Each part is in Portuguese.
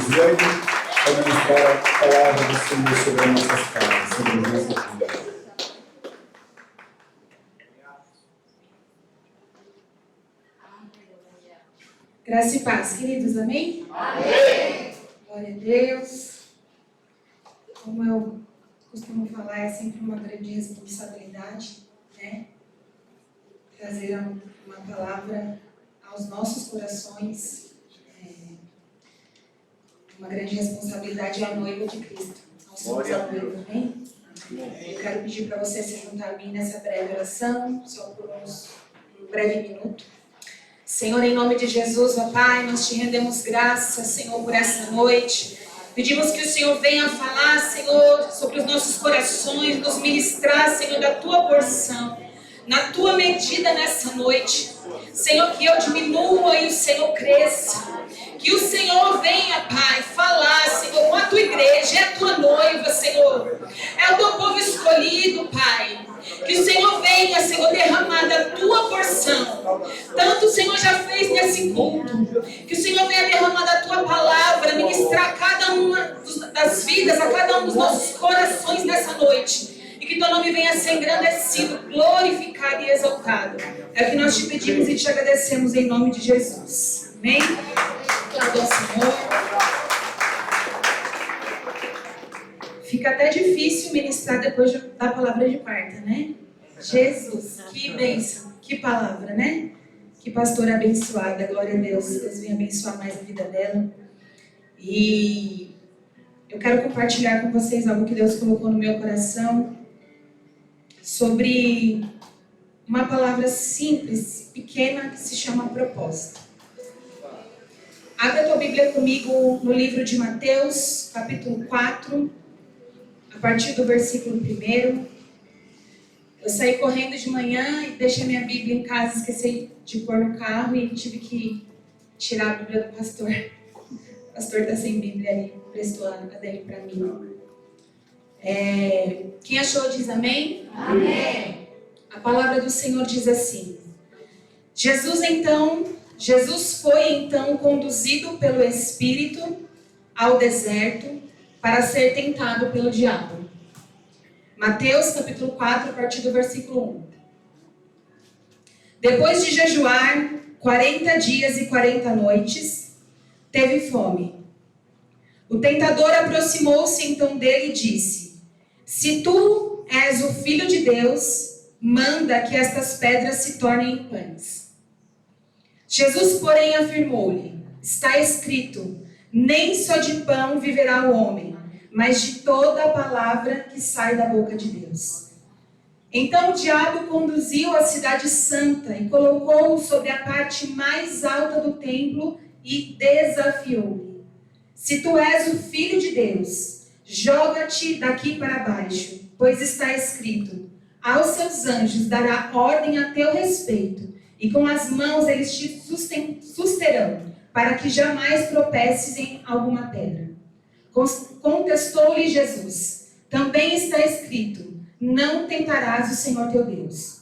Josiane para ministrar a palavra do Senhor sobre as nossas casas, sobre as nossas vidas. Graça e paz, queridos, amém? Amém! Glória a Deus. Como eu costumo falar, é sempre uma grande responsabilidade, né? Trazer uma palavra aos nossos corações. Uma grande responsabilidade é a noiva de Cristo. Nós somos a noiva, amém? Eu quero pedir para você se juntar a mim nessa breve oração, só por um breve minuto. Senhor, em nome de Jesus, ó Pai, nós te rendemos graças, Senhor, por essa noite. Pedimos que o Senhor venha falar, Senhor, sobre os nossos corações, nos ministrar, Senhor, da tua porção, na tua medida nessa noite. Senhor, que eu diminua e o Senhor cresça. Que o Senhor venha, Pai, falar, Senhor, com a tua igreja, é a tua noiva, Senhor. É o teu povo escolhido, Pai. Que o Senhor venha, Senhor, derramar da tua porção. Tanto o Senhor já fez nesse culto. Que o Senhor venha derramar da tua palavra, ministrar a cada uma das vidas, a cada um dos nossos corações nessa noite. E que teu nome venha ser engrandecido, glorificado e exaltado. É o que nós te pedimos e te agradecemos em nome de Jesus. Amém? Glória ao Senhor. Fica até difícil ministrar depois da palavra de quarta, né? Jesus, que bênção, que palavra, né? Que pastora abençoada, glória a Deus. Deus venha abençoar mais a vida dela. E eu quero compartilhar com vocês algo que Deus colocou no meu coração sobre uma palavra simples, pequena, que se chama propósito. Abra a tua Bíblia comigo no livro de Mateus, capítulo 4, a partir do versículo 1. Eu saí correndo de manhã e deixei minha Bíblia em casa, esqueci de pôr no carro e tive que tirar a Bíblia do pastor. O pastor está sem Bíblia ali, prestou a dele para mim. Quem achou diz amém? Amém! A palavra do Senhor diz assim: Jesus foi então conduzido pelo Espírito ao deserto para ser tentado pelo diabo. Mateus capítulo 4, a partir do versículo 1. Depois de jejuar 40 dias e 40 noites, teve fome. O tentador aproximou-se então dele e disse: Se tu és o Filho de Deus, manda que estas pedras se tornem em pães. Jesus, porém, afirmou-lhe: Está escrito, nem só de pão viverá o homem, mas de toda a palavra que sai da boca de Deus. Então o diabo conduziu a cidade santa e colocou-o sobre a parte mais alta do templo e desafiou-lhe: Se tu és o Filho de Deus, joga-te daqui para baixo, pois está escrito, aos seus anjos dará ordem a teu respeito, e com as mãos eles te susterão, para que jamais tropeces em alguma pedra. Contestou-lhe Jesus: Também está escrito, não tentarás o Senhor teu Deus.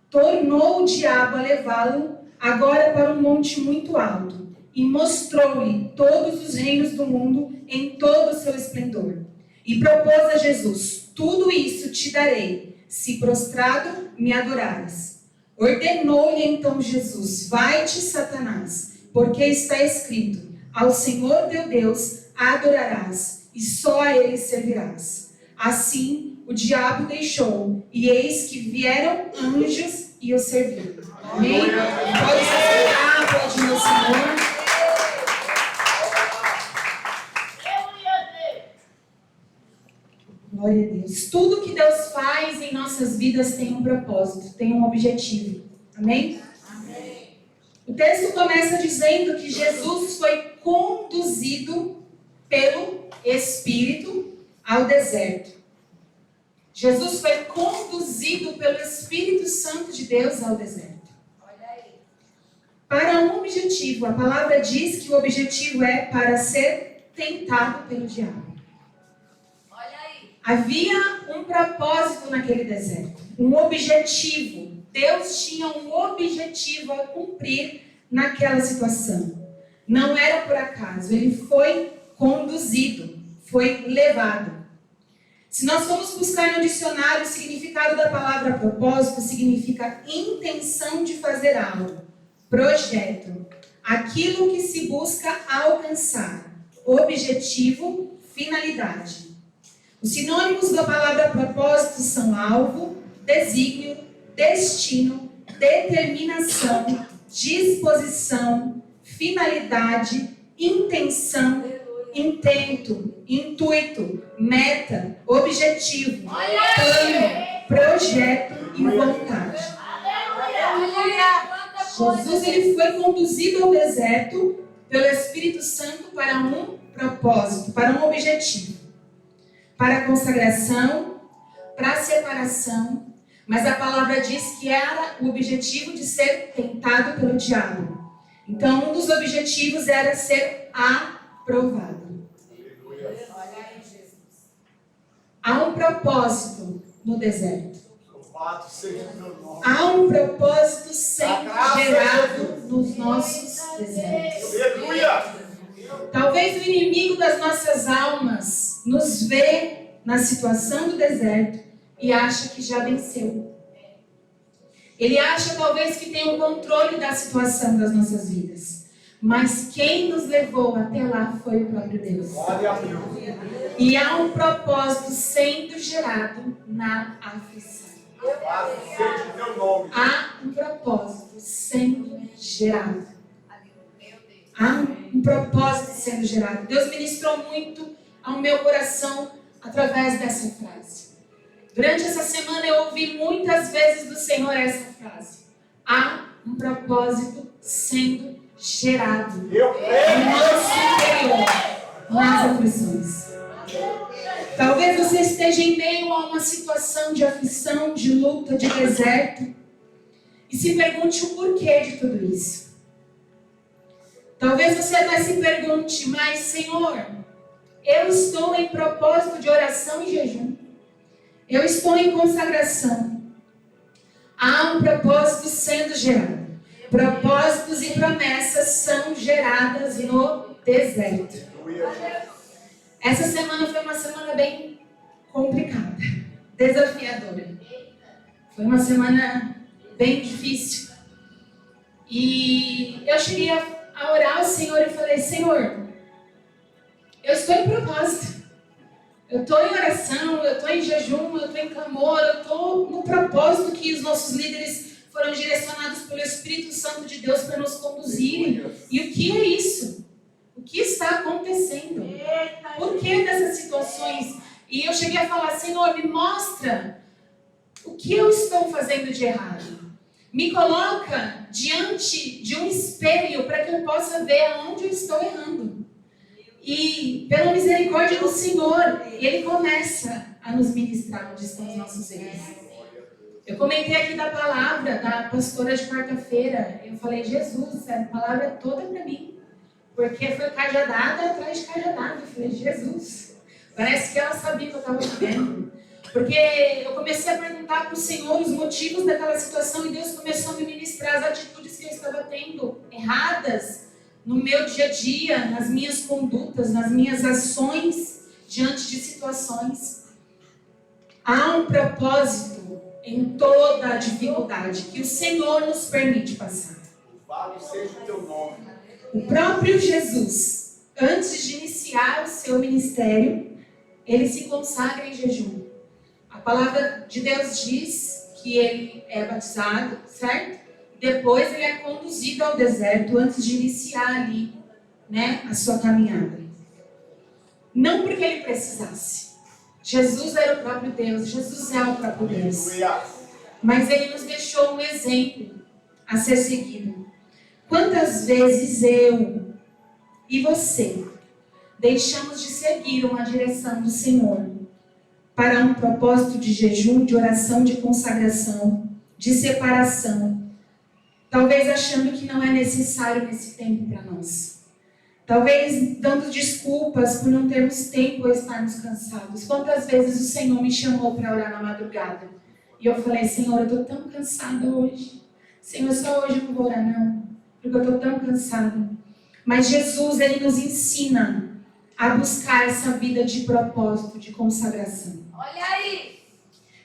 Tornou o diabo a levá-lo agora para um monte muito alto, e mostrou-lhe todos os reinos do mundo em todo o seu esplendor. E propôs a Jesus: Tudo isso te darei, se prostrado me adorares. Ordenou-lhe então Jesus: Vai-te, Satanás, porque está escrito, ao Senhor teu Deus adorarás, e só a ele servirás. Assim o diabo deixou, e eis que vieram anjos e o serviram. Amém? Pode se assentar, aplaudindo o Senhor. Glória a Deus. Tudo que Deus faz em nossas vidas tem um propósito, tem um objetivo. Amém? Amém! O texto começa dizendo que Jesus foi conduzido pelo Espírito ao deserto. Jesus foi conduzido pelo Espírito Santo de Deus ao deserto. Olha aí! Para um objetivo. A palavra diz que o objetivo é para ser tentado pelo diabo. Olha aí! Havia um propósito naquele deserto, um objetivo. Deus tinha um objetivo a cumprir naquela situação. Não era por acaso, ele foi conduzido, foi levado. Se nós formos buscar no dicionário, o significado da palavra propósito significa intenção de fazer algo, projeto, aquilo que se busca alcançar, objetivo, finalidade. Os sinônimos da palavra propósito são alvo, desígnio, destino, determinação, disposição, finalidade, intenção, intento, intuito, meta, objetivo, plano, projeto e vontade. Jesus ele foi conduzido ao deserto pelo Espírito Santo para um propósito, para um objetivo. Para a consagração, para a separação, mas a palavra diz que era o objetivo de ser tentado pelo diabo. Então, um dos objetivos era ser aprovado. Há um propósito no deserto. Há um propósito sendo gerado nos nossos desertos. Talvez o inimigo das nossas almas nos vê na situação do deserto e acha que já venceu. Ele acha talvez que tem o controle da situação das nossas vidas. Mas quem nos levou até lá foi o próprio Deus. E há um propósito sendo gerado na aflição. Há um propósito sendo gerado. Há um propósito sendo gerado. Deus ministrou muito ao meu coração através dessa frase. Durante essa semana eu ouvi muitas vezes do Senhor essa frase. Há um propósito sendo gerado no nosso interior, nas aflições. Talvez você esteja em meio a uma situação de aflição, de luta, de deserto e se pergunte o porquê de tudo isso. Talvez você até se pergunte, mas Senhor, eu estou em propósito de oração e jejum. Eu estou em consagração. Há um propósito sendo gerado. Propósitos e promessas são geradas no deserto. Essa semana foi uma semana bem complicada, desafiadora. Foi uma semana bem difícil. E eu cheguei a orar ao Senhor e falei, Senhor, eu estou em propósito. Eu estou em oração, eu estou em jejum, eu estou em clamor, eu estou no propósito que os nossos líderes foram direcionados pelo Espírito Santo de Deus para nos conduzirem. E o que é isso? O que está acontecendo? Por que dessas situações? E eu cheguei a falar, Senhor, me mostra o que eu estou fazendo de errado. Me coloca diante de um espelho para que eu possa ver aonde eu estou errando. E pela misericórdia do Senhor, Ele começa a nos ministrar onde estão os nossos erros. Eu comentei aqui da palavra da pastora de quarta-feira. Eu falei, Jesus, a palavra é toda para mim. Porque foi cajadada atrás de cajadada. Eu falei, Jesus, parece que ela sabia que eu estava vivendo. Porque eu comecei a perguntar para o Senhor os motivos daquela situação e Deus começou a me ministrar as atitudes que eu estava tendo erradas no meu dia a dia, nas minhas condutas, nas minhas ações diante de situações. Há um propósito em toda a dificuldade que o Senhor nos permite passar. Louvado seja o teu nome. O próprio Jesus, antes de iniciar o seu ministério, ele se consagra em jejum. A palavra de Deus diz que ele é batizado, certo? Depois ele é conduzido ao deserto antes de iniciar ali, a sua caminhada. Não porque ele precisasse. Jesus era o próprio Deus, Jesus é o próprio Deus. Mas ele nos deixou um exemplo a ser seguido. Quantas vezes eu e você deixamos de seguir uma direção do Senhor para um propósito de jejum, de oração, de consagração, de separação, talvez achando que não é necessário nesse tempo para nós. Talvez dando desculpas por não termos tempo ou estarmos cansados. Quantas vezes o Senhor me chamou para orar na madrugada? E eu falei, Senhor, eu estou tão cansada hoje. Senhor, só hoje eu não vou orar não, porque eu estou tão cansada. Mas Jesus, Ele nos ensina a buscar essa vida de propósito, de consagração. Olha aí.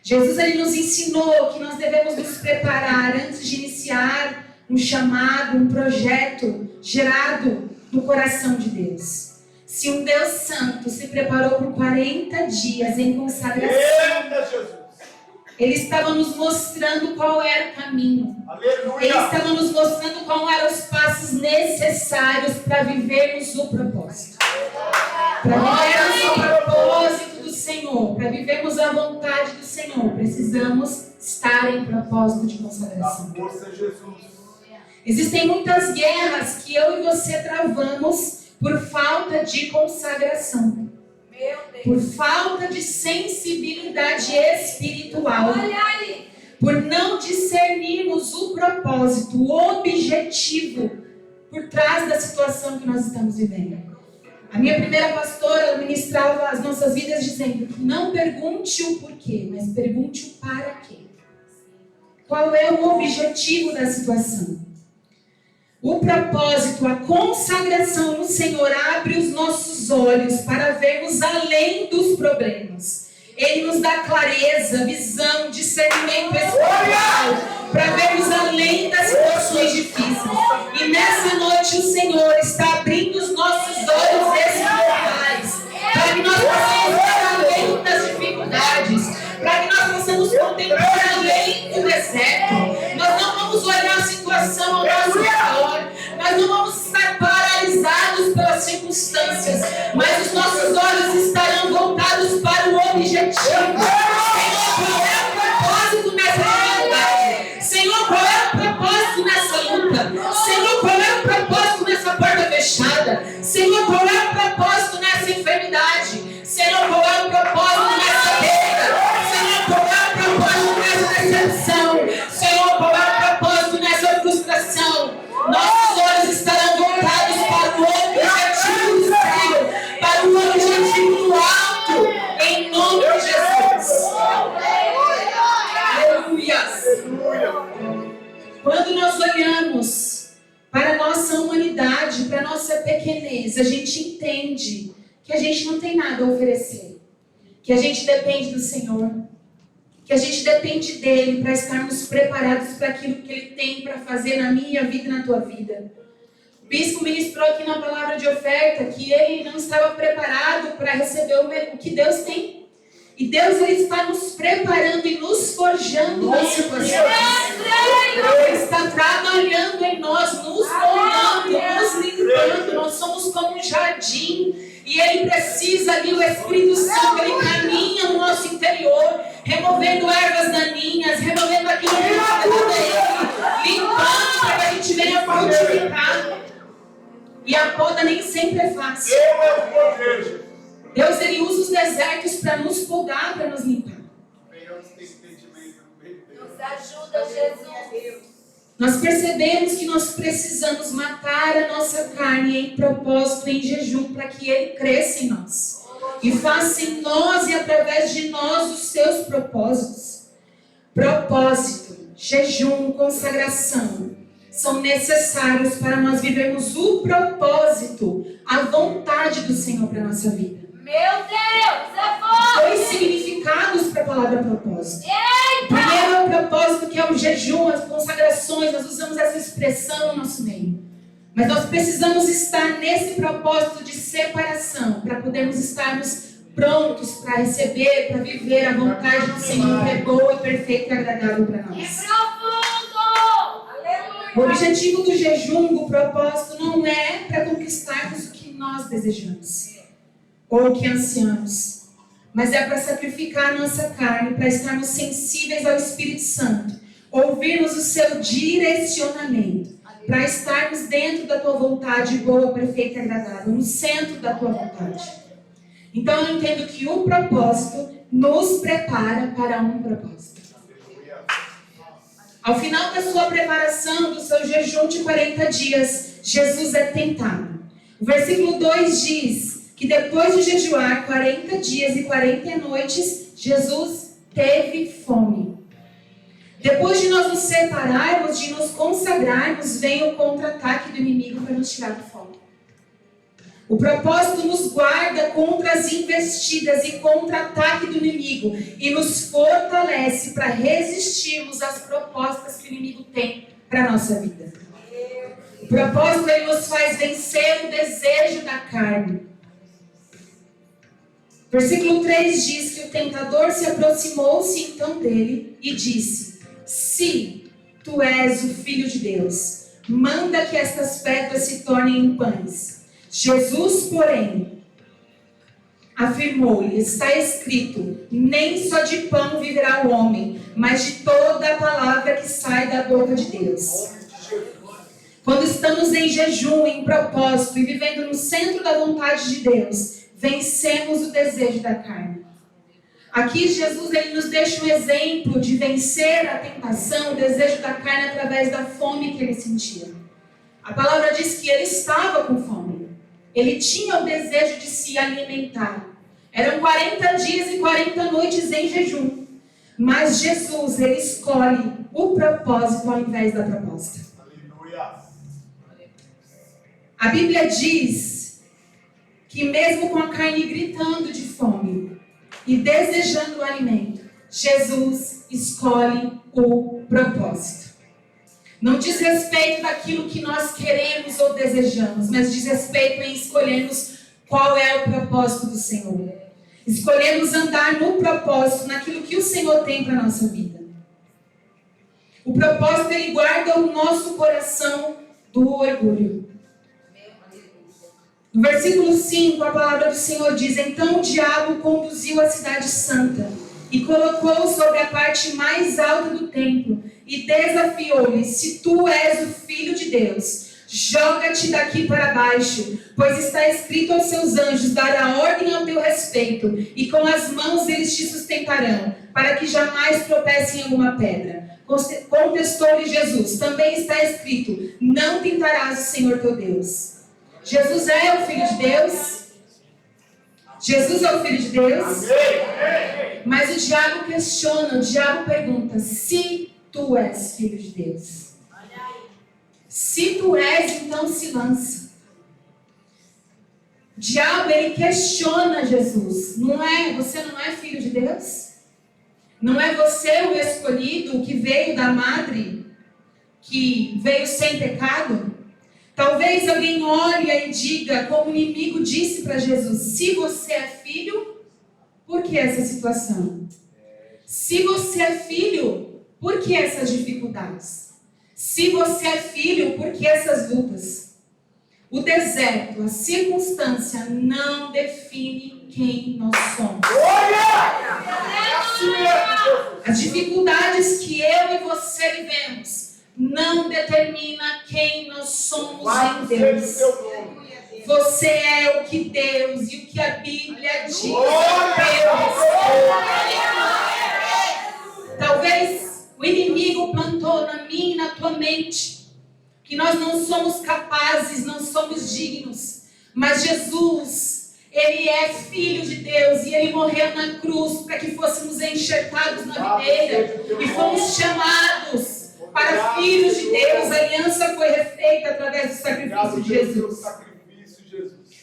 Jesus ele nos ensinou que nós devemos nos preparar antes de iniciar um chamado, um projeto gerado no coração de Deus. Se um Deus santo se preparou por 40 dias em consagração, Eita, Jesus. Ele estava nos mostrando qual era o caminho. Ele Aleluia. estava nos mostrando quais eram os passos necessários para vivermos o propósito. Para vivermos o propósito do Senhor, para vivermos a vontade do Senhor, precisamos estar em propósito de Da consagração. força, Jesus. Existem muitas guerras que eu e você travamos por falta de consagração, Meu Deus. por falta de sensibilidade espiritual, Olha aí. por não discernirmos o propósito, o objetivo por trás da situação que nós estamos vivendo. A minha primeira pastora ela ministrava as nossas vidas dizendo: não pergunte o porquê, mas pergunte o para quê. Qual é o objetivo da situação? O propósito, a consagração no Senhor abre os nossos olhos para vermos além dos problemas. Ele nos dá clareza, visão, discernimento espiritual para vermos além das situações difíceis. E nessa noite o Senhor está abrindo os nossos olhos espirituais para que nós possamos ver além das dificuldades, para que nós possamos contemplar além do deserto. Nós não vamos olhar a situação ao nosso redor, nós não vamos estar paralisados pelas circunstâncias, mas os nossos olhos estarão voltados para o objetivo. Senhor, qual é o propósito nessa realidade? Senhor, qual é o propósito nessa luta? Senhor, qual é o propósito nessa porta fechada? Senhor, qual é o propósito nessa enfermidade? Senhor, qual é o propósito nessa perda? Senhor, qual é o propósito nessa decepção? Senhor, qual é o propósito nessa frustração? Nossos olhos estarão voltados para o objetivo do céu, para o objetivo do alto, em nome de Jesus. Aleluia. Quando nós olhamos para a nossa humanidade, para a nossa pequenez, a gente entende que a gente não tem nada a oferecer, que a gente depende do Senhor, que a gente depende dele para estarmos preparados para aquilo que ele tem para fazer na minha vida e na tua vida. O bispo ministrou aqui na palavra de oferta que ele não estava preparado para receber o que Deus tem. E Deus ele está nos preparando e nos forjando nas situações. Ele está trabalhando em nós, nos molhando, nos limpando. Nós somos como um jardim. E ele precisa ali, o Espírito Santo, ele caminha no nosso interior, removendo ervas daninhas, removendo aquilo que não agrada a ele, limpando para que a gente venha frutificar. E a poda nem sempre é fácil. Eu é o poder. Deus ele usa os desertos para nos podar, para nos limpar. Venhamos ter entendimento no meio dele. Nos ajuda, Jesus. Nós percebemos que nós precisamos matar a nossa carne em propósito, em jejum, para que ele cresça em nós. E faça em nós e através de nós os seus propósitos. Propósito, jejum, consagração são necessários para nós vivermos o propósito, a vontade do Senhor para a nossa vida. Meu Deus, é bom. Dois significados para a palavra propósito. Primeiro é o propósito, que é o jejum, as consagrações. Nós usamos essa expressão no nosso meio. Mas nós precisamos estar nesse propósito de separação para podermos estarmos prontos para receber, para viver a vontade do Senhor, que é boa, perfeita e agradável para É nós. profundo. Aleluia. O objetivo do jejum, do propósito, não é para conquistarmos o que nós desejamos ou o que ansiamos, mas é para sacrificar a nossa carne, para estarmos sensíveis ao Espírito Santo, ouvirmos o seu direcionamento, para estarmos dentro da tua vontade boa, perfeita e agradável, no centro da tua vontade. Então eu entendo que o propósito nos prepara para um propósito. Ao final da sua preparação, do seu jejum de 40 dias, Jesus é tentado. O versículo 2 diz que depois de jejuar 40 dias e 40 noites, Jesus teve fome. Depois de nós nos separarmos, de nos consagrarmos, vem o contra-ataque do inimigo para nos tirar do foco. O propósito nos guarda contra as investidas e contra-ataque do inimigo e nos fortalece para resistirmos às propostas que o inimigo tem para a nossa vida. O propósito ele nos faz vencer o desejo da carne. Versículo 3 diz que o tentador se aproximou-se então dele e disse: se tu és o Filho de Deus, manda que estas pedras se tornem em pães. Jesus, porém, afirmou-lhe: está escrito, nem só de pão viverá o homem, mas de toda a palavra que sai da boca de Deus. Quando estamos em jejum, em propósito e vivendo no centro da vontade de Deus, vencemos o desejo da carne. Aqui Jesus ele nos deixa um exemplo de vencer a tentação, o desejo da carne através da fome que ele sentia. A palavra diz que ele estava com fome. Ele tinha o desejo de se alimentar. Eram 40 dias e 40 noites em jejum. Mas Jesus, ele escolhe o propósito ao invés da proposta. Aleluia. A Bíblia diz que mesmo com a carne gritando de fome e desejando o alimento, Jesus escolhe o propósito. Não diz respeito daquilo que nós queremos ou desejamos, mas diz respeito em escolhermos qual é o propósito do Senhor. Escolhemos andar no propósito, naquilo que o Senhor tem para a nossa vida. O propósito, ele guarda o nosso coração do orgulho. No versículo 5, a palavra do Senhor diz: então o diabo conduziu a cidade santa e colocou sobre a parte mais alta do templo e desafiou-lhe: se tu és o Filho de Deus, joga-te daqui para baixo, pois está escrito aos seus anjos dar a ordem ao teu respeito, e com as mãos eles te sustentarão, para que jamais tropece em alguma pedra. Contestou-lhe Jesus: também está escrito, não tentarás o Senhor teu Deus. Jesus é o Filho de Deus? Jesus é o Filho de Deus? Mas o diabo questiona, o diabo pergunta: se tu és Filho de Deus? Se tu és, então se lança. O diabo, ele questiona Jesus. Você não é Filho de Deus? Não é você o escolhido, que veio da madre, que veio sem pecado? Talvez alguém olhe e diga, como o inimigo disse para Jesus: se você é filho, por que essa situação? Se você é filho, por que essas dificuldades? Se você é filho, por que essas lutas? O deserto, a circunstância não define quem nós somos. As dificuldades que eu e você vivemos não determina quem nós somos em Deus. Você é o que Deus e o que a Bíblia diz. Talvez o inimigo plantou na minha e na tua mente que nós não somos capazes, não somos dignos. Mas Jesus, ele é Filho de Deus e ele morreu na cruz para que fôssemos enxertados na videira e fomos chamados para filhos de Deus. A aliança foi refeita através do sacrifício de Jesus.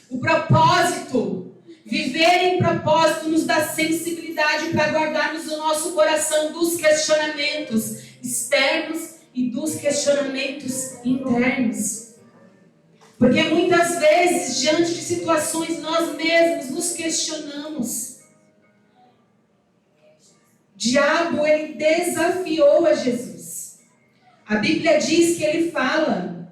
O propósito, viver em propósito, nos dá sensibilidade para guardarmos o nosso coração dos questionamentos externos e dos questionamentos internos. Porque muitas vezes, diante de situações, nós mesmos nos questionamos. O diabo, ele desafiou a Jesus. A Bíblia diz que ele fala.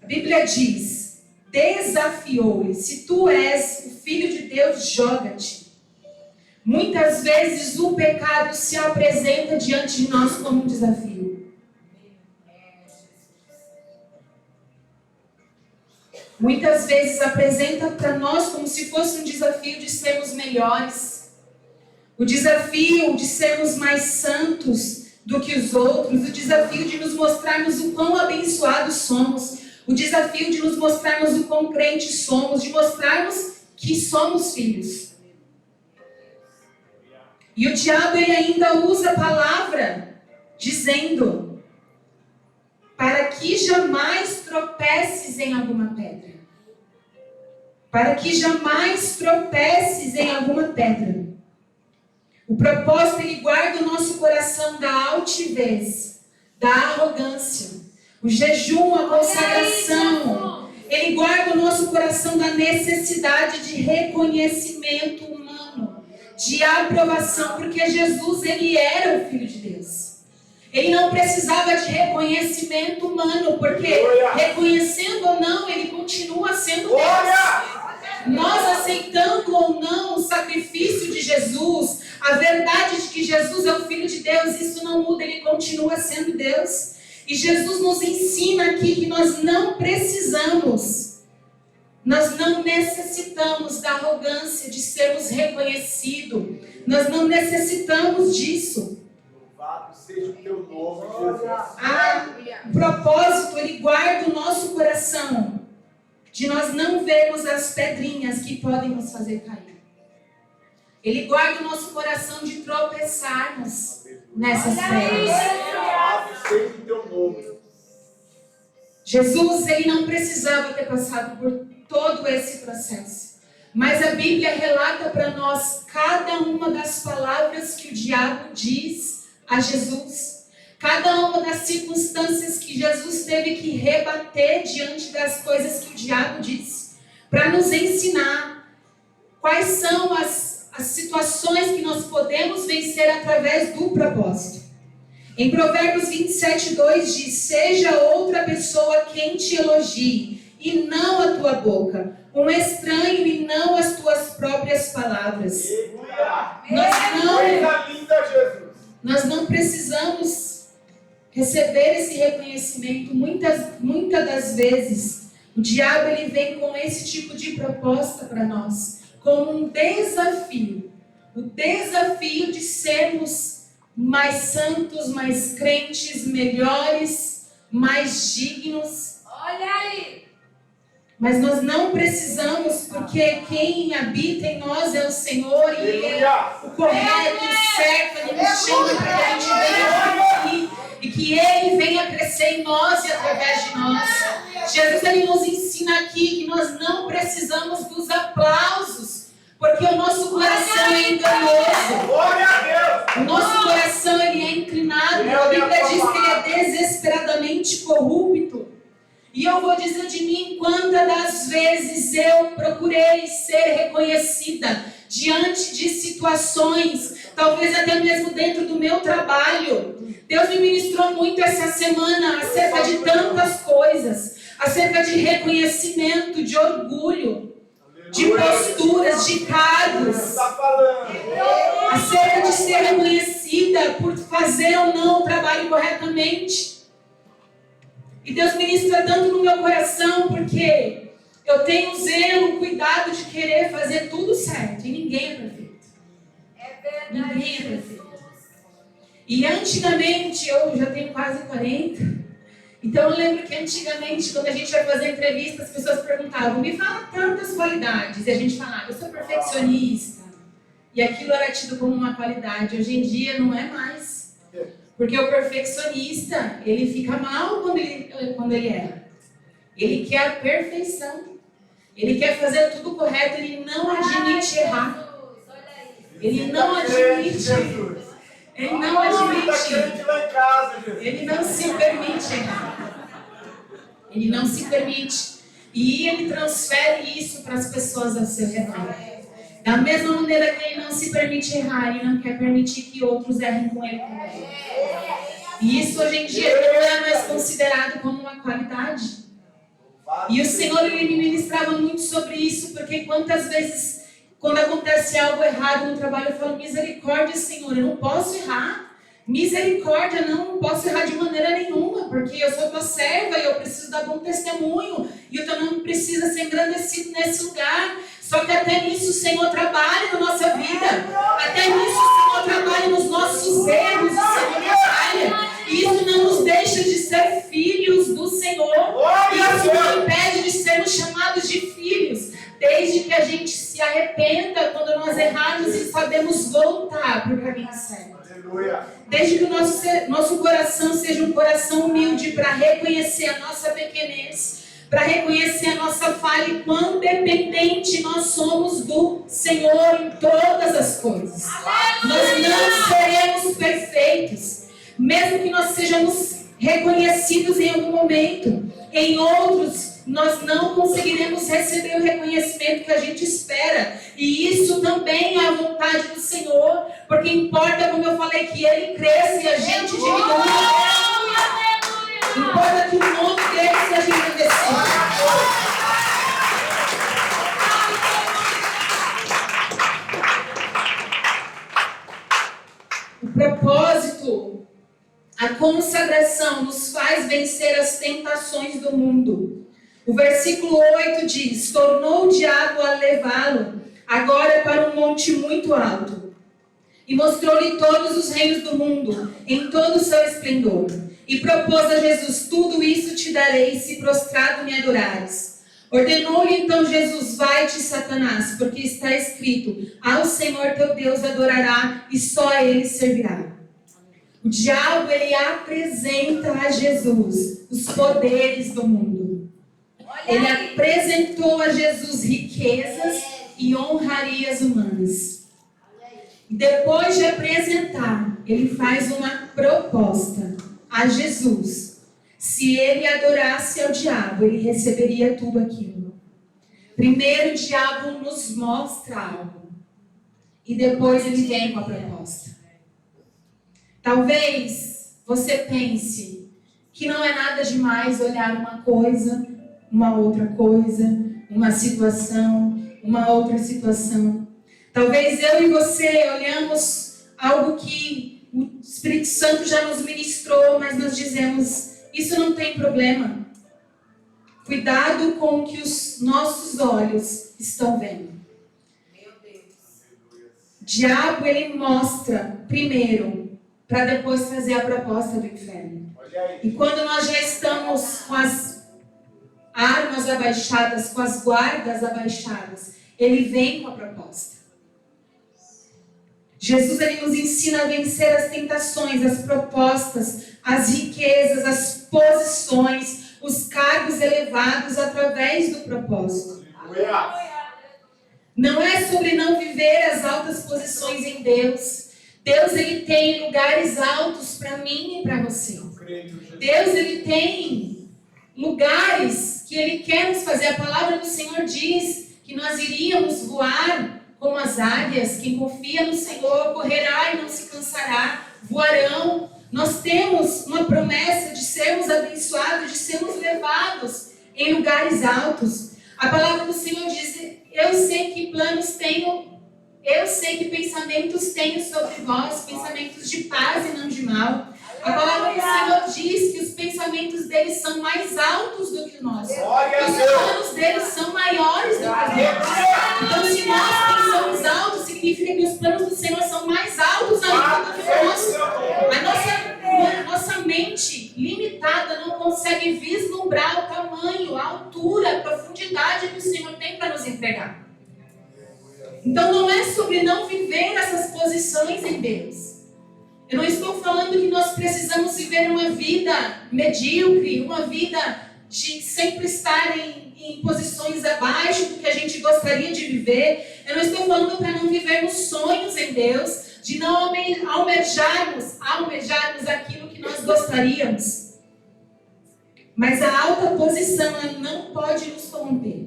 A Bíblia diz: desafiou-lhe: se tu és o Filho de Deus, joga-te. Muitas vezes o pecado se apresenta diante de nós como um desafio. Muitas vezes apresenta para nós como se fosse um desafio de sermos melhores. O desafio de sermos mais santos do que os outros, o desafio de nos mostrarmos o quão abençoados somos, o desafio de nos mostrarmos o quão crentes somos, de mostrarmos que somos filhos. E o diabo, ele ainda usa a palavra dizendo para para que jamais tropeces em alguma pedra. Para que jamais tropeces em alguma pedra. O propósito, ele guarda o nosso coração da altivez, da arrogância. O jejum, a consagração, ele guarda o nosso coração da necessidade de reconhecimento humano, de aprovação, porque Jesus, ele era o Filho de Deus. Ele não precisava de reconhecimento humano, porque reconhecendo ou não, ele continua sendo Deus. Nós aceitando ou não o sacrifício de Jesus, a verdade de que Jesus é o Filho de Deus, isso não muda, ele continua sendo Deus. E Jesus nos ensina aqui que nós não precisamos, nós não necessitamos da arrogância de sermos reconhecidos. Nós não necessitamos disso. Louvado seja o teu nome, Jesus. O propósito, ele guarda o nosso coração de nós não vermos as pedrinhas que podem nos fazer cair. Ele guarda o nosso coração de tropeçarmos nessas pedras. Louvado seja o teu nome. Jesus, ele não precisava ter passado por todo esse processo. Mas a Bíblia relata para nós cada uma das palavras que o diabo diz a Jesus. Cada uma das circunstâncias que Jesus teve que rebater diante das coisas que o diabo disse. Para nos ensinar quais são as situações que nós podemos vencer através do propósito. Em Provérbios 27:2 diz: seja outra pessoa quem te elogie, e não a tua boca, um estranho e não as tuas próprias palavras. Nós não precisamos receber esse reconhecimento. Muitas das vezes o diabo, ele vem com esse tipo de proposta para nós, como um desafio. O desafio de sermos mais santos, mais crentes, melhores, mais dignos. Olha aí. Mas nós não precisamos, porque quem habita em nós é o Senhor, e Ele é o correto, o certo. Ele nos chama para que a gente venha aqui e que Ele venha crescer em nós e através de nós. Jesus, ele nos ensina aqui que nós não precisamos dos aplausos, porque o nosso coração é enganoso. O nosso coração, ele é inclinado. A Bíblia diz que ele é desesperadamente corrupto. E eu vou dizer de mim, quantas das vezes eu procurei ser reconhecida diante de situações, talvez até mesmo dentro do meu trabalho. Deus me ministrou muito essa semana acerca de tantas coisas, acerca de reconhecimento, de orgulho, de posturas, de cargos, acerca de ser reconhecida por fazer ou não o trabalho corretamente. E Deus ministra tanto no meu coração, porque eu tenho zelo, cuidado de querer fazer tudo certo, e ninguém é perfeito. Ninguém é perfeito. E antigamente, eu já tenho quase 40, então eu lembro que antigamente, quando a gente vai fazer entrevista, as pessoas perguntavam: me fala tantas qualidades, e a gente falava: eu sou perfeccionista, e aquilo era tido como uma qualidade. Hoje em dia não é mais. Porque o perfeccionista, ele fica mal quando ele erra. Ele quer a perfeição. Ele quer fazer tudo correto, ele não admite errar. Ele não admite. Ele não admite. Ele não se permite errar. Ele não se permite. E ele transfere isso para as pessoas ao seu redor. Da mesma maneira que ele não se permite errar, ele não quer permitir que outros errem com ele também. E isso hoje em dia não é mais considerado como uma qualidade. E o Senhor, ele me ministrava muito sobre isso, porque quantas vezes, quando acontece algo errado no trabalho, eu falo: misericórdia, Senhor, eu não posso errar. Misericórdia, não posso errar de maneira nenhuma, porque eu sou tua serva e eu preciso dar bom testemunho, e eu também preciso ser engrandecido nesse lugar. Só que até nisso o Senhor trabalha na nossa vida, até nisso o Senhor trabalha nos nossos erros, o Senhor trabalha, e isso não nos deixa de ser filhos do Senhor, isso não impede de sermos chamados de filhos, desde que a gente se arrependa quando nós errarmos e sabemos voltar para o caminho certo. Aleluia. Desde que o nosso coração seja um coração humilde para reconhecer a nossa pequenez, para reconhecer a nossa falha e quão dependente nós somos do Senhor em todas as coisas. Nós não seremos perfeitos, mesmo que nós sejamos reconhecidos em algum momento. Em outros, nós não conseguiremos receber o reconhecimento que a gente espera. E isso também é a vontade do Senhor, porque importa, como eu falei, que Ele cresça e a gente diminua. Importa que o nome dele seja engrandecido. O propósito, a consagração nos faz vencer as tentações do mundo. O versículo 8 diz: tornou o diabo a levá-lo agora para um monte muito alto, e mostrou-lhe todos os reinos do mundo em todo o seu esplendor. E propôs a Jesus: tudo isso te darei, se prostrado me adorares. Ordenou-lhe então Jesus: vai-te, Satanás, porque está escrito: ao Senhor teu Deus adorará e só a ele servirá. O diabo, ele apresenta a Jesus os poderes do mundo. Ele apresentou a Jesus riquezas e honrarias humanas. Depois de apresentar, ele faz uma proposta a Jesus. Se ele adorasse ao diabo, ele receberia tudo aquilo. Primeiro o diabo nos mostra algo, e depois ele vem com a proposta. Talvez você pense que não é nada demais olhar uma coisa, uma outra coisa, uma situação, uma outra situação. Talvez eu e você olhamos algo que o Espírito Santo já nos ministrou, mas nós dizemos: isso não tem problema. Cuidado com o que os nossos olhos estão vendo. Meu Deus. O diabo, ele mostra primeiro, para depois trazer a proposta do inferno. E quando nós já estamos com as armas abaixadas, com as guardas abaixadas, ele vem com a proposta. Jesus, ele nos ensina a vencer as tentações, as propostas, as riquezas, as posições, os cargos elevados através do propósito. Não é sobre não viver as altas posições em Deus. Deus, ele tem lugares altos para mim e para você. Deus, ele tem lugares que ele quer nos fazer. A palavra do Senhor diz que nós iríamos voar como as águias. Quem confia no Senhor correrá e não se cansará, voarão. Nós temos uma promessa de sermos abençoados, de sermos levados em lugares altos. A palavra do Senhor diz: eu sei que planos tenho, eu sei que pensamentos tenho sobre vós, pensamentos de paz e não de mal. A palavra do Senhor diz que os pensamentos deles são mais altos do que o nosso. Os planos deles são maiores do que os nossos. Então, se nós pensamos alto, significa que os planos do Senhor são mais altos ainda do que o nosso. A nossa mente limitada não consegue vislumbrar o tamanho, a altura, a profundidade que o Senhor tem para nos entregar. Então, não é sobre não viver essas posições em Deus. Eu não estou falando que nós precisamos viver uma vida medíocre, uma vida de sempre estar em posições abaixo do que a gente gostaria de viver. Eu não estou falando para não vivermos sonhos em Deus, de não almejarmos aquilo que nós gostaríamos. Mas a alta posição, ela não pode nos corromper.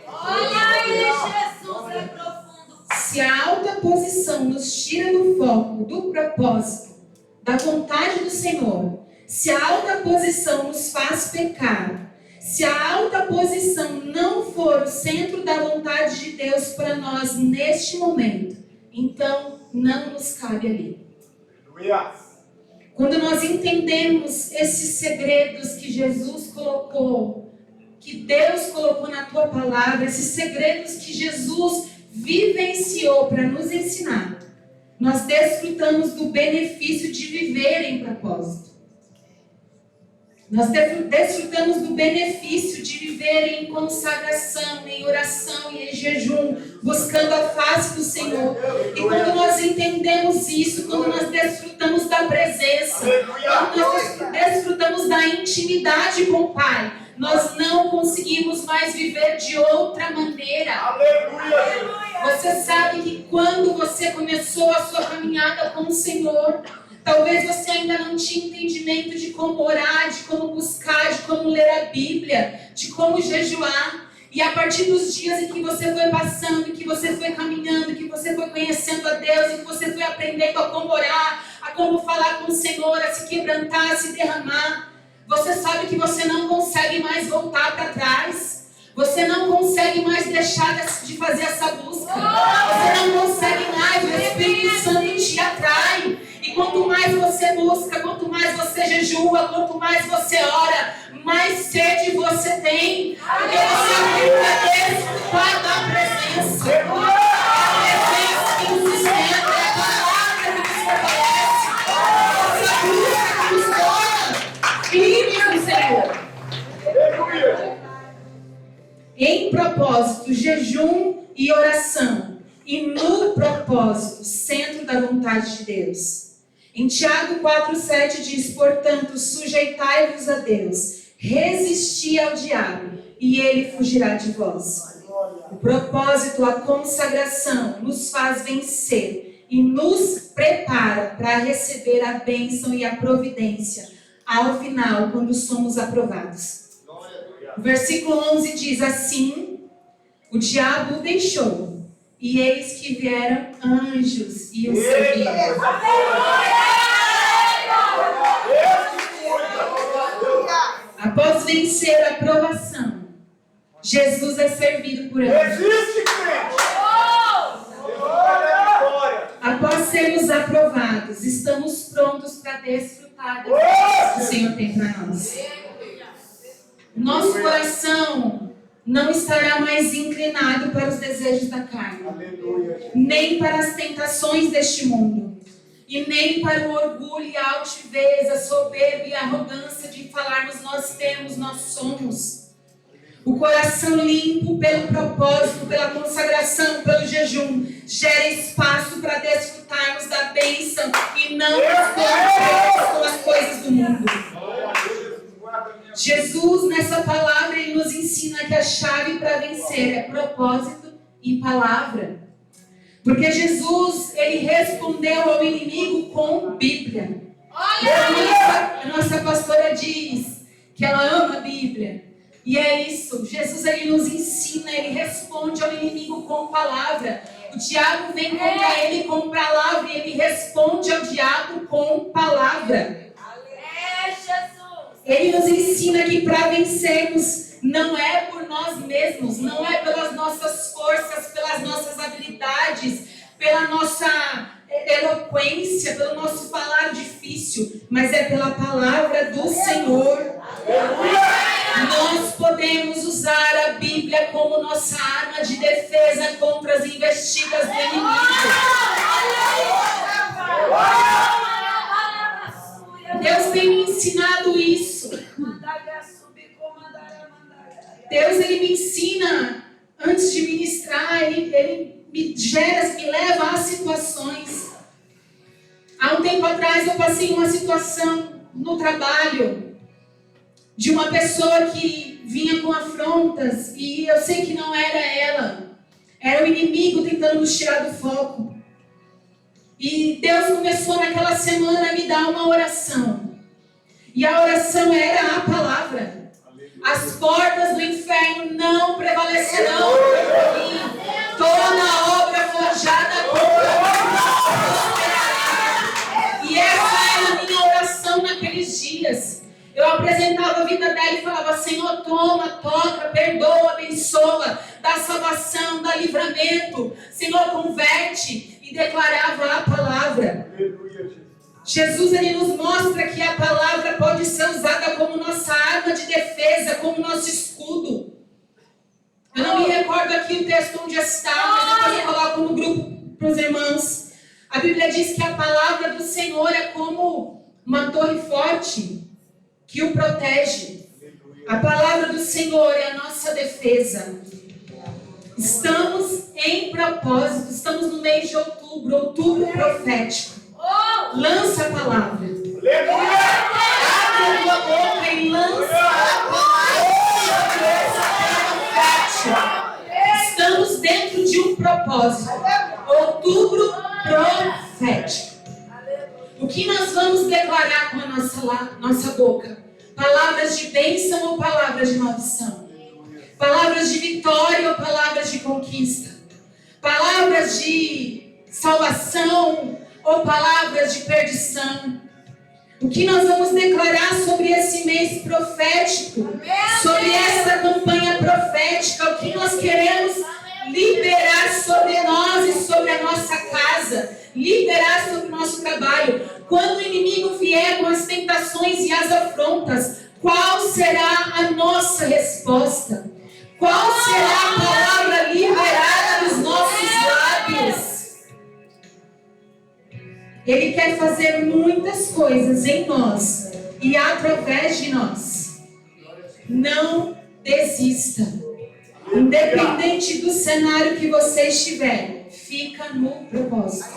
Olha aí, Jesus é profundo. Se a alta posição nos tira do foco, do propósito, da vontade do Senhor, se a alta posição nos faz pecar, se a alta posição não for o centro da vontade de Deus para nós neste momento, então não nos cabe ali. Quando nós entendemos esses segredos que Jesus colocou, que Deus colocou na tua palavra, esses segredos que Jesus vivenciou para nos ensinar, nós desfrutamos do benefício de viver em propósito. Nós desfrutamos do benefício de viver em consagração, em oração e em jejum, buscando a face do Senhor. E quando nós entendemos isso, quando nós desfrutamos da presença, quando nós desfrutamos da intimidade com o Pai, nós não conseguimos mais viver de outra maneira. Você sabe que quando você começou a sua caminhada com o Senhor, talvez você ainda não tinha entendimento de como orar, de como buscar, de como ler a Bíblia, de como jejuar. E a partir dos dias em que você foi passando, que você foi caminhando, que você foi conhecendo a Deus, e que você foi aprendendo a como orar, a como falar com o Senhor, a se quebrantar, a se derramar, você sabe que você não consegue mais voltar para trás. Você não consegue mais deixar de fazer essa busca. Você não consegue mais, o Espírito Santo te atrai. E quanto mais você busca, quanto mais você jejua, quanto mais você ora, mais sede você tem. Porque você vai desfrutar da presença. É a presença que nos sustenta, é a palavra que nos fortalece. É a busca que nos torna filhos do Senhor. Em propósito, jejum e oração. E no propósito, centro da vontade de Deus. Em Tiago 4,7 diz: portanto, sujeitai-vos a Deus, resisti ao diabo, e ele fugirá de vós. O propósito, a consagração, nos faz vencer e nos prepara para receber a bênção e a providência ao final, quando somos aprovados. O versículo 11 diz assim: o diabo o deixou, e eis que vieram anjos e o serviram. Após vencer a provação, Jesus é servido por anjos. Após sermos aprovados, estamos prontos para desfrutar das coisas que o Senhor tem para nós. Nosso coração não estará mais inclinado para os desejos da carne, nem para as tentações deste mundo, e nem para o orgulho e a altivez, a soberba e a arrogância de falarmos nós temos, nós somos. O coração limpo pelo propósito, pela consagração, pelo jejum, gera espaço para desfrutarmos da bênção e não com as coisas do mundo. Jesus, nessa palavra, ele nos ensina que a chave para vencer é propósito e palavra. Porque Jesus, ele respondeu ao inimigo com Bíblia. A nossa pastora diz que ela ama a Bíblia. E é isso, Jesus, ele nos ensina, ele responde ao inimigo com palavra. O diabo vem contra ele com palavra e ele responde ao diabo com palavra. Ele nos ensina que para vencermos não é por nós mesmos, não é pelas nossas forças, pelas nossas habilidades, pela nossa eloquência, pelo nosso falar difícil, mas é pela palavra do Senhor. Nós podemos usar a Bíblia como nossa arma de defesa contra as investidas do inimigo. Deus tem me ensinado isso. Deus, ele me ensina, antes de ministrar, ele me leva a situações. Há um tempo atrás eu passei uma situação no trabalho de uma pessoa que vinha com afrontas e eu sei que não era ela, era o inimigo tentando nos tirar do foco. E Deus começou naquela semana a me dar uma oração. E a oração era a palavra. As portas do inferno não prevalecerão contra mim. Toda obra forjada contra mim. E essa era a minha oração naqueles dias. Eu apresentava a vida dela e falava: Senhor, toma, toca, perdoa, abençoa, dá salvação, dá livramento. Senhor, converte. E declarava a palavra. Jesus, ele nos mostra que a palavra pode ser usada como nossa arma de defesa, como nosso escudo. Eu não me recordo aqui o texto onde está, mas depois eu coloco no grupo para os irmãos. A Bíblia diz que a palavra do Senhor é como uma torre forte. que o protege. A palavra do Senhor é a nossa defesa. Estamos em propósito, estamos no mês de outubro, outubro profético. Lança a palavra. Abre a tua boca e lança a palavra. Estamos dentro de um propósito. Outubro profético. O que nós vamos declarar com a nossa boca? Palavras de bênção ou palavras de maldição? Palavras de vitória ou palavras de conquista? Palavras de salvação ou palavras de perdição? O que nós vamos declarar sobre esse mês profético? Sobre essa campanha profética? O que nós queremos liberar sobre nós e sobre a nossa casa? Liberar sobre o nosso trabalho? Quando o inimigo vier com as tentações e as afrontas, qual será a nossa resposta? Qual será a palavra liberada dos nossos lábios? Ele quer fazer muitas coisas em nós e através de nós. Não desista. Independente do cenário que você estiver, fica no propósito.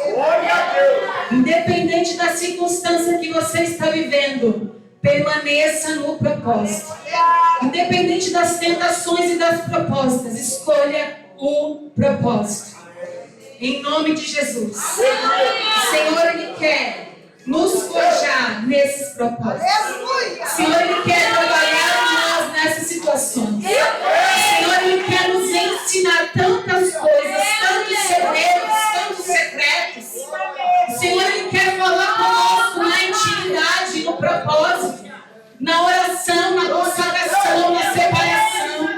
Independente da circunstância que você está vivendo, permaneça no propósito. Independente das tentações e das propostas, escolha o propósito. Em nome de Jesus. O Senhor, Ele quer nos forjar nesses propósitos. O Senhor, Ele quer trabalhar em nós nessas situações. O Senhor, Ele quer nos ensinar tantas coisas, tantos segredos, tantos secretos. O Senhor, Ele quer falar conosco na intimidade, no propósito, na oração, na consagração, na separação.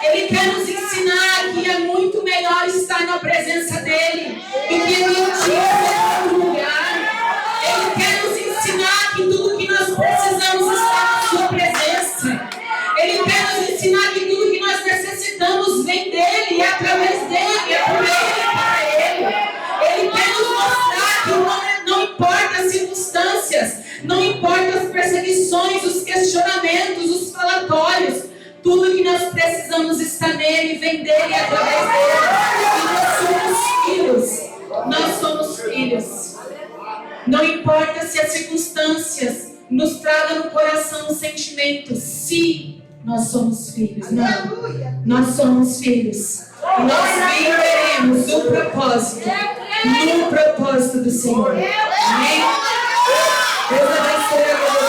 Ele quer nos ensinar que é muito melhor estar na presença dEle do que em outro lugar. Ele quer nos ensinar que tudo que nós precisamos está na sua presença. Ele quer nos ensinar que tudo que nós necessitamos vem dEle e é através dEle, é por Ele e para Ele. Ele quer nos mostrar que não importa as circunstâncias, não importa as perseguições, os questionamentos, os falatórios, tudo que nós precisamos está nele, vem dele e através dele. E nós somos filhos. Nós somos filhos. Não importa se as circunstâncias nos tragam no coração os sentimentos. Se nós somos filhos. Não. Nós somos filhos. E nós viveremos o propósito. No propósito do Senhor. Amém? Deus abençoe a